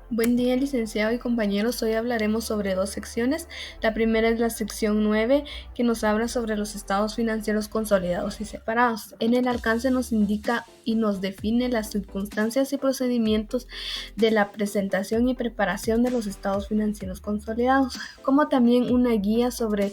Buen día, licenciado y compañeros. Hoy hablaremos sobre dos secciones. La primera es la sección 9, que nos habla sobre los estados financieros consolidados y separados. En el alcance nos indica y nos define las circunstancias y procedimientos de la presentación y preparación de los estados financieros consolidados, como también una guía sobre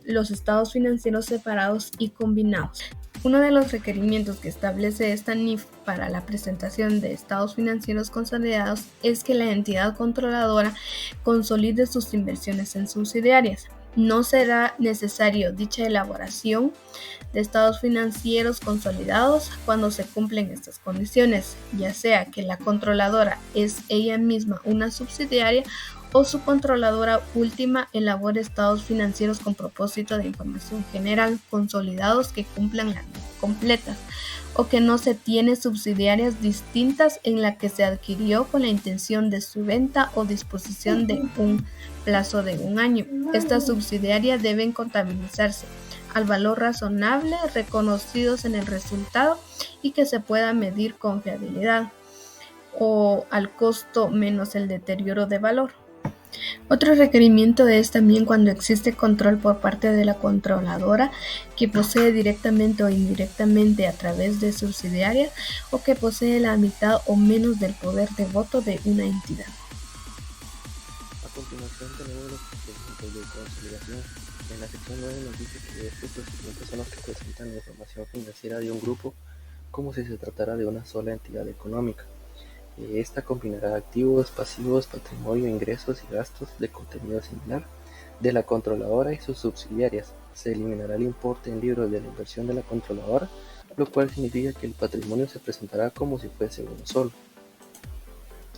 los estados financieros separados y combinados. Uno de los requerimientos que establece esta NIF para la presentación de estados financieros consolidados es que la entidad controladora consolide sus inversiones en subsidiarias. No será necesario dicha elaboración de estados financieros consolidados cuando se cumplen estas condiciones, ya sea que la controladora es ella misma una subsidiaria o su controladora última elabore estados financieros con propósito de información general consolidados que cumplan la ley completas, o que no se tiene subsidiarias distintas en la que se adquirió con la intención de su venta o disposición de un plazo de un año. Estas subsidiarias deben contabilizarse al valor razonable reconocidos en el resultado y que se pueda medir con fiabilidad, o al costo menos el deterioro de valor. Otro requerimiento es también cuando existe control por parte de la controladora que posee directamente o indirectamente a través de subsidiarias, o que posee la mitad o menos del poder de voto de una entidad. A continuación tenemos los procedimientos de consolidación. En la sección 9 nos dice que estos procedimientos son los que presentan la información financiera de un grupo como si se tratara de una sola entidad económica. Esta combinará activos, pasivos, patrimonio, ingresos y gastos de contenido similar de la controladora y sus subsidiarias. Se eliminará el importe en libros de la inversión de la controladora, lo cual significa que el patrimonio se presentará como si fuese uno solo.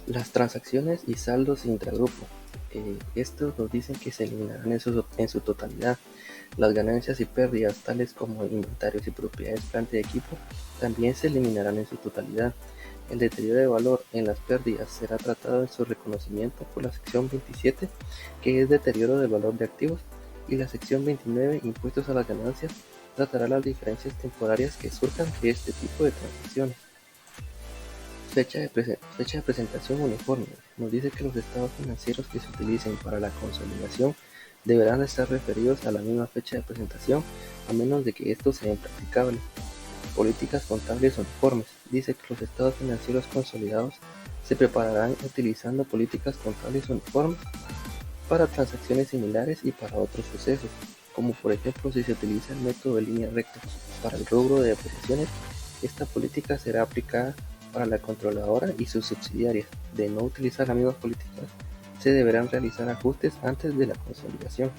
Las transacciones y saldos intragrupo. Estos nos dicen que se eliminarán en su totalidad. Las ganancias y pérdidas, tales como inventarios y propiedades, planta y equipo, también se eliminarán en su totalidad. El deterioro de valor en las pérdidas será tratado en su reconocimiento por la sección 27, que es deterioro del valor de activos, y la sección 29, impuestos a las ganancias, tratará las diferencias temporarias que surjan de este tipo de transacciones. Fecha de presentación uniforme. Nos dice que los estados financieros que se utilicen para la consolidación deberán estar referidos a la misma fecha de presentación, a menos de que esto sea impracticable. Políticas contables uniformes. Dice que los estados financieros consolidados se prepararán utilizando políticas contables uniformes para transacciones similares y para otros sucesos, como por ejemplo si se utiliza el método de línea recta para el rubro de depreciaciones. Esta política será aplicada para la controladora y sus subsidiarias. De no utilizar las mismas políticas, se deberán realizar ajustes antes de la consolidación.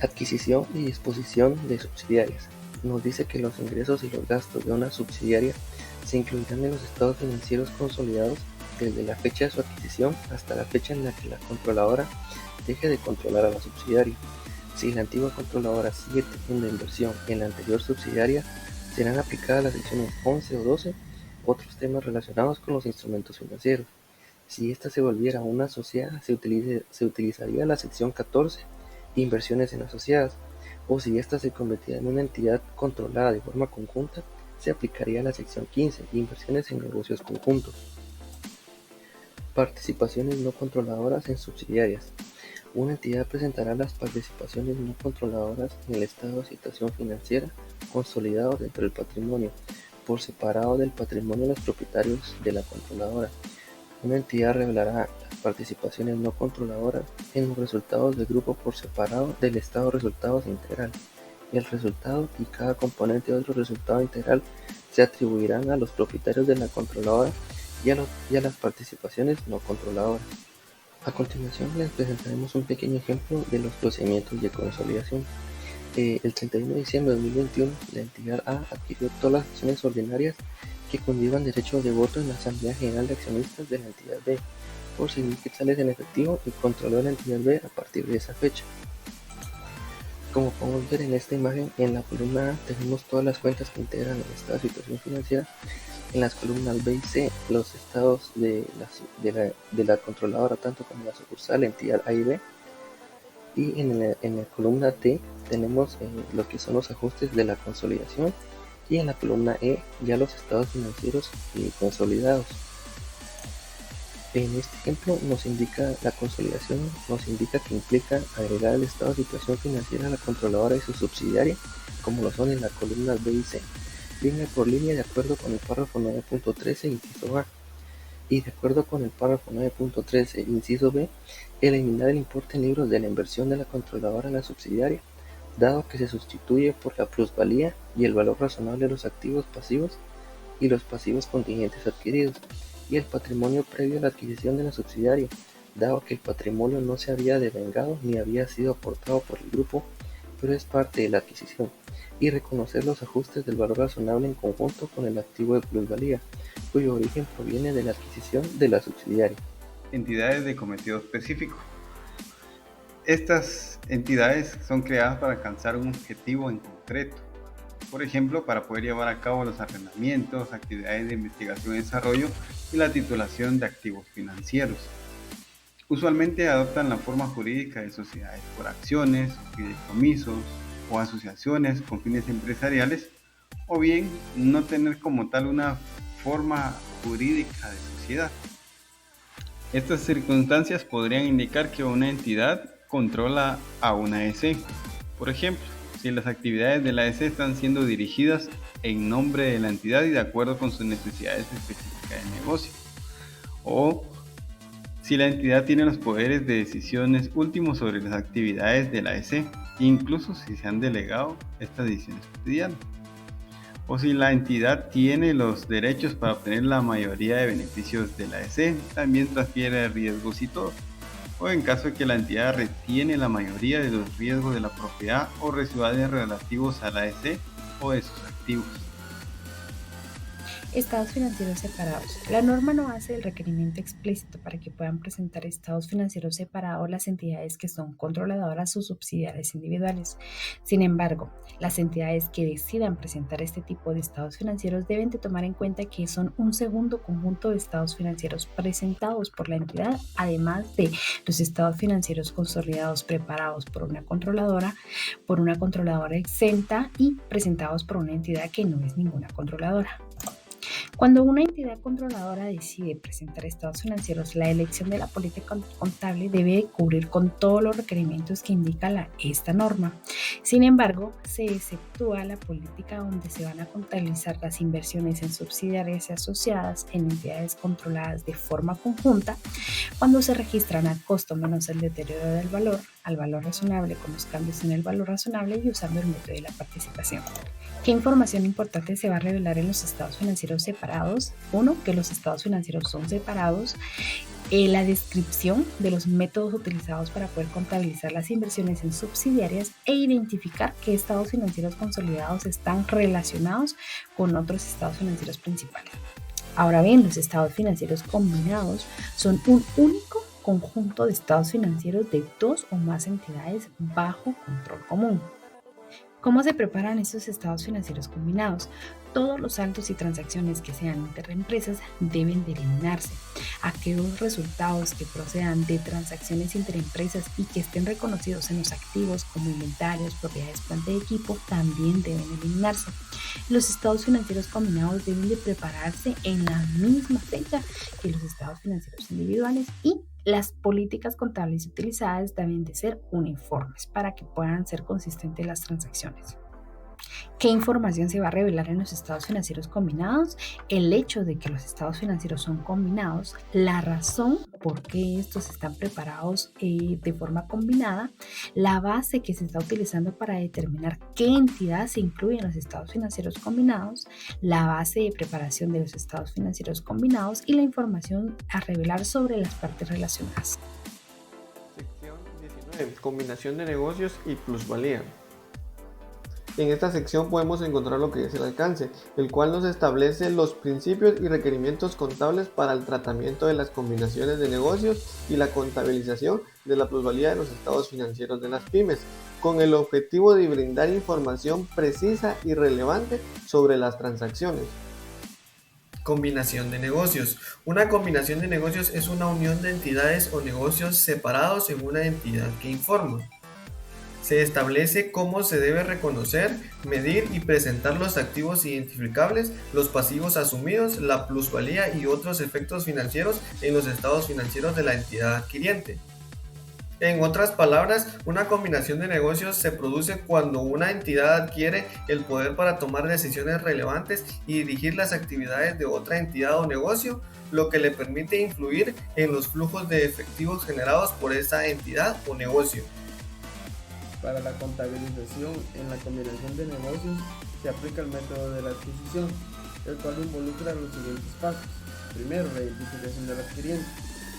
Adquisición y disposición de subsidiarias. Nos dice que los ingresos y los gastos de una subsidiaria se incluirán en los estados financieros consolidados desde la fecha de su adquisición hasta la fecha en la que la controladora deje de controlar a la subsidiaria. Si la antigua controladora sigue teniendo inversión en la anterior subsidiaria, serán aplicadas las secciones 11 o 12, otros temas relacionados con los instrumentos financieros. Si ésta se volviera una asociada, se utilizaría la sección 14, inversiones en asociadas, o si ésta se convertiría en una entidad controlada de forma conjunta, se aplicaría la sección 15, inversiones en negocios conjuntos. Participaciones no controladoras en subsidiarias. Una entidad presentará las participaciones no controladoras en el estado de situación financiera consolidado dentro del patrimonio, por separado del patrimonio de los propietarios de la controladora. Una entidad revelará las participaciones no controladoras en los resultados del grupo por separado del estado de resultados integral. El resultado y cada componente de otro resultado integral se atribuirán a los propietarios de la controladora y a las participaciones no controladoras. A continuación les presentaremos un pequeño ejemplo de los procedimientos de consolidación. El 31 de diciembre de 2021, la entidad A adquirió todas las acciones ordinarias que conllevan derecho de voto en la Asamblea General de Accionistas de la entidad B, por 100.000 quetzales en efectivo, y controló la entidad B a partir de esa fecha. Como podemos ver en esta imagen, en la columna A tenemos todas las cuentas que integran el estado de situación financiera. En las columnas B y C, los estados de la controladora, tanto como la sucursal, entidad A y B. Y en la columna D tenemos lo que son los ajustes de la consolidación, y en la columna E ya los estados financieros consolidados. En este ejemplo nos indica la consolidación, nos indica que implica agregar el estado de situación financiera a la controladora y su subsidiaria, como lo son en las columnas B y C, línea por línea de acuerdo con el párrafo 9.13, inciso A, y de acuerdo con el párrafo 9.13, inciso B, eliminar el importe en libros de la inversión de la controladora en la subsidiaria, dado que se sustituye por la plusvalía y el valor razonable de los activos pasivos y los pasivos contingentes adquiridos, y el patrimonio previo a la adquisición de la subsidiaria, dado que el patrimonio no se había devengado ni había sido aportado por el grupo, pero es parte de la adquisición, y reconocer los ajustes del valor razonable en conjunto con el activo de plusvalía, cuyo origen proviene de la adquisición de la subsidiaria. Entidades de cometido específico. Estas entidades son creadas para alcanzar un objetivo en concreto. Por ejemplo, para poder llevar a cabo los arrendamientos, actividades de investigación y desarrollo y la titulación de activos financieros. Usualmente adoptan la forma jurídica de sociedades por acciones, fideicomisos o asociaciones con fines empresariales, o bien no tener como tal una forma jurídica de sociedad. Estas circunstancias podrían indicar que una entidad controla a una EC. Por ejemplo, si las actividades de la EC están siendo dirigidas en nombre de la entidad y de acuerdo con sus necesidades específicas de negocio, o si la entidad tiene los poderes de decisiones últimos sobre las actividades de la EC, incluso si se han delegado estas decisiones cotidianas, o si la entidad tiene los derechos para obtener la mayoría de beneficios de la EC, también transfiere riesgos y todo, o en caso de que la entidad retiene la mayoría de los riesgos de la propiedad o residuales relativos a la EC o de sus activos. Estados financieros separados. La norma no hace el requerimiento explícito para que puedan presentar estados financieros separados las entidades que son controladoras o subsidiarias individuales. Sin embargo, las entidades que decidan presentar este tipo de estados financieros deben de tomar en cuenta que son un segundo conjunto de estados financieros presentados por la entidad, además de los estados financieros consolidados preparados por una controladora exenta y presentados por una entidad que no es ninguna controladora. Cuando una entidad controladora decide presentar estados financieros, la elección de la política contable debe cubrir con todos los requerimientos que indica esta norma. Sin embargo, se exceptúa la política donde se van a contabilizar las inversiones en subsidiarias y asociadas en entidades controladas de forma conjunta, cuando se registran a costo menos el deterioro del valor, al valor razonable con los cambios en el valor razonable y usando el método de la participación. ¿Qué información importante se va a revelar en los estados financieros separados? Uno, que los estados financieros son separados. La descripción de los métodos utilizados para poder contabilizar las inversiones en subsidiarias e identificar qué estados financieros consolidados están relacionados con otros estados financieros principales. Ahora bien, los estados financieros combinados son un único conjunto de estados financieros de dos o más entidades bajo control común. ¿Cómo se preparan estos estados financieros combinados? Todos los saldos y transacciones que sean interempresas deben de eliminarse. Aquellos resultados que procedan de transacciones interempresas y que estén reconocidos en los activos como inventarios, propiedades, planta y equipo también deben eliminarse. Los estados financieros combinados deben de prepararse en la misma fecha que los estados financieros individuales y las políticas contables utilizadas deben de ser uniformes para que puedan ser consistentes las transacciones. ¿Qué información se va a revelar en los estados financieros combinados? El hecho de que los estados financieros son combinados, la razón por qué estos están preparados de forma combinada, la base que se está utilizando para determinar qué entidad se incluye en los estados financieros combinados, la base de preparación de los estados financieros combinados y la información a revelar sobre las partes relacionadas. Sección 19. Combinación de negocios y plusvalía. En esta sección podemos encontrar lo que es el alcance, el cual nos establece los principios y requerimientos contables para el tratamiento de las combinaciones de negocios y la contabilización de la plusvalía de los estados financieros de las pymes, con el objetivo de brindar información precisa y relevante sobre las transacciones. Combinación de negocios. Una combinación de negocios es una unión de entidades o negocios separados en una entidad que informa. Se establece cómo se debe reconocer, medir y presentar los activos identificables, los pasivos asumidos, la plusvalía y otros efectos financieros en los estados financieros de la entidad adquiriente. En otras palabras, una combinación de negocios se produce cuando una entidad adquiere el poder para tomar decisiones relevantes y dirigir las actividades de otra entidad o negocio, lo que le permite influir en los flujos de efectivos generados por esa entidad o negocio. Para la contabilización en la combinación de negocios se aplica el método de la adquisición, el cual involucra los siguientes pasos. Primero, la identificación del adquiriente.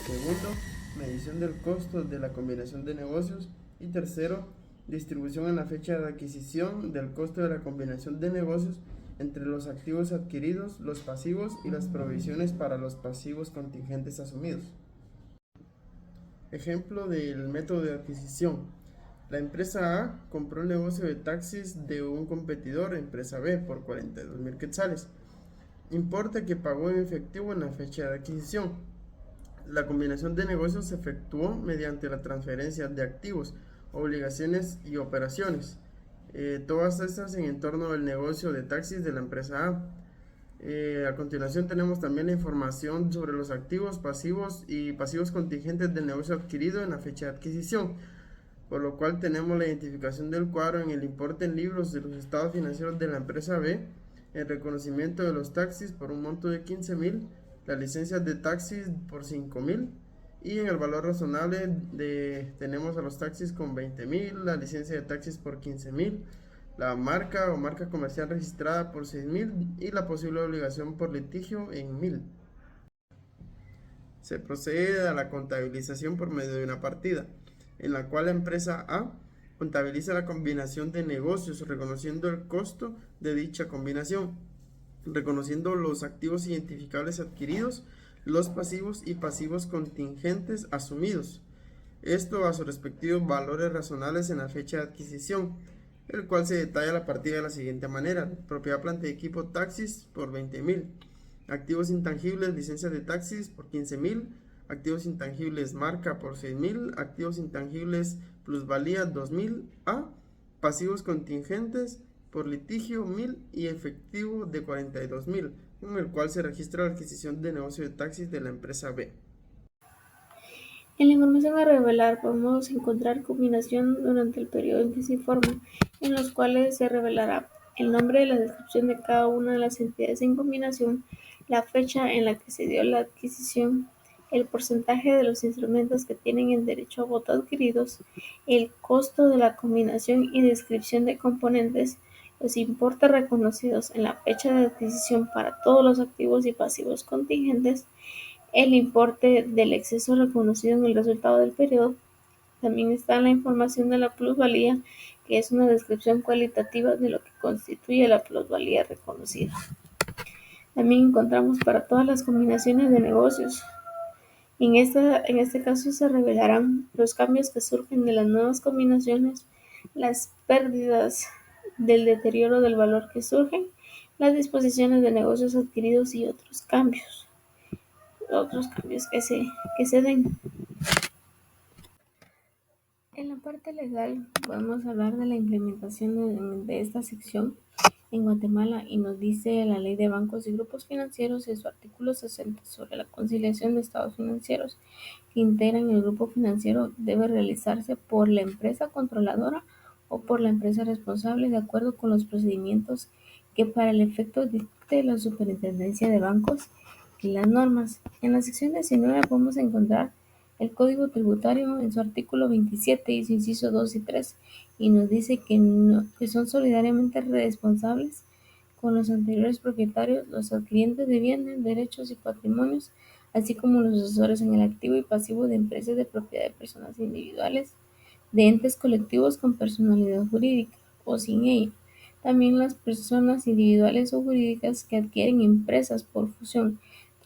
Segundo, medición del costo de la combinación de negocios. Y tercero, distribución en la fecha de adquisición del costo de la combinación de negocios entre los activos adquiridos, los pasivos y las provisiones para los pasivos contingentes asumidos. Ejemplo del método de adquisición. La empresa A compró el negocio de taxis de un competidor, empresa B, por 42,000 quetzales. Importe que pagó en efectivo en la fecha de adquisición. La combinación de negocios se efectuó mediante la transferencia de activos, obligaciones y operaciones. Todas estas en entorno del negocio de taxis de la empresa A. A continuación tenemos también la información sobre los activos, pasivos y pasivos contingentes del negocio adquirido en la fecha de adquisición, por lo cual tenemos la identificación del cuadro en el importe en libros de los estados financieros de la empresa B, el reconocimiento de los taxis por un monto de 15,000, las licencias de taxis por 5,000 y en el valor razonable tenemos a los taxis con 20,000, la licencia de taxis por 15,000, la marca o marca comercial registrada por 6,000 y la posible obligación por litigio en 1,000. Se procede a la contabilización por medio de una partida, en la cual la empresa A contabiliza la combinación de negocios reconociendo el costo de dicha combinación, reconociendo los activos identificables adquiridos, los pasivos y pasivos contingentes asumidos, esto a sus respectivos valores razonables en la fecha de adquisición, el cual se detalla la partida de la siguiente manera: propiedad, planta y equipo taxis por 20,000, activos intangibles, licencias de taxis por 15,000, activos intangibles marca por 6,000, activos intangibles plusvalía 2,000 A, pasivos contingentes por litigio 1,000 y efectivo de 42,000, con el cual se registra la adquisición de negocio de taxis de la empresa B. En la información a revelar podemos encontrar combinación durante el periodo en que se informa, en los cuales se revelará el nombre de la descripción de cada una de las entidades en combinación, la fecha en la que se dio la adquisición, el porcentaje de los instrumentos que tienen el derecho a voto adquiridos, el costo de la combinación y descripción de componentes, los importes reconocidos en la fecha de adquisición para todos los activos y pasivos contingentes, el importe del exceso reconocido en el resultado del periodo. También está la información de la plusvalía, que es una descripción cualitativa de lo que constituye la plusvalía reconocida. También encontramos para todas las combinaciones de negocios. En este caso se revelarán los cambios que surgen de las nuevas combinaciones, las pérdidas del deterioro del valor que surgen, las disposiciones de negocios adquiridos y otros cambios que se den. En la parte legal podemos hablar de la implementación de esta sección en Guatemala y nos dice la Ley de Bancos y Grupos Financieros en su artículo 60 sobre la conciliación de estados financieros que integran el grupo financiero debe realizarse por la empresa controladora o por la empresa responsable de acuerdo con los procedimientos que para el efecto dicte la Superintendencia de Bancos y las normas. En la sección 19 podemos encontrar el Código Tributario en su artículo 27 y su inciso 2 y 3 y nos dice que son solidariamente responsables con los anteriores propietarios, los adquirientes de bienes, derechos y patrimonios, así como los asesores en el activo y pasivo de empresas de propiedad de personas individuales, de entes colectivos con personalidad jurídica o sin ella. También las personas individuales o jurídicas que adquieren empresas por fusión,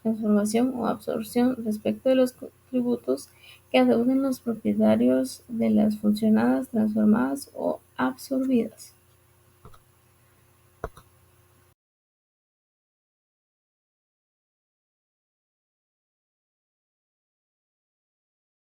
transformación o absorción respecto de los tributos que adeuden los propietarios de las funcionadas, transformadas o absorbidas.